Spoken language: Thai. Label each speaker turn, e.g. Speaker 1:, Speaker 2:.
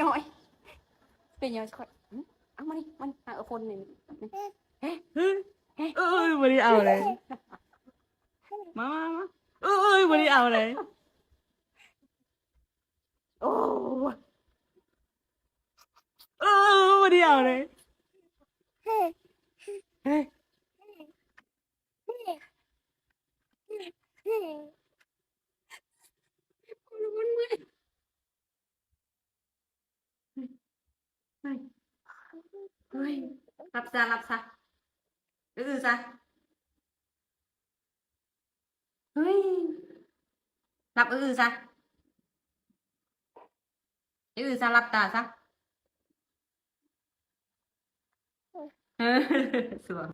Speaker 1: ย่อยเป็นย่อยค่อยเอามานี่มันเอาคนนี่เฮ้
Speaker 2: เฮ้ยเอ้ยวันนี้เอาเลยมาเอ้ยวันนี้เอาเลย
Speaker 1: โอ้
Speaker 2: เออวันนี้เอาเลยเฮ้ย
Speaker 1: คนมันเมื่อยเฮ้ยเฮ้ยรับซะรับซะซะเฮ้ยรับซะซะรับตาซะสวย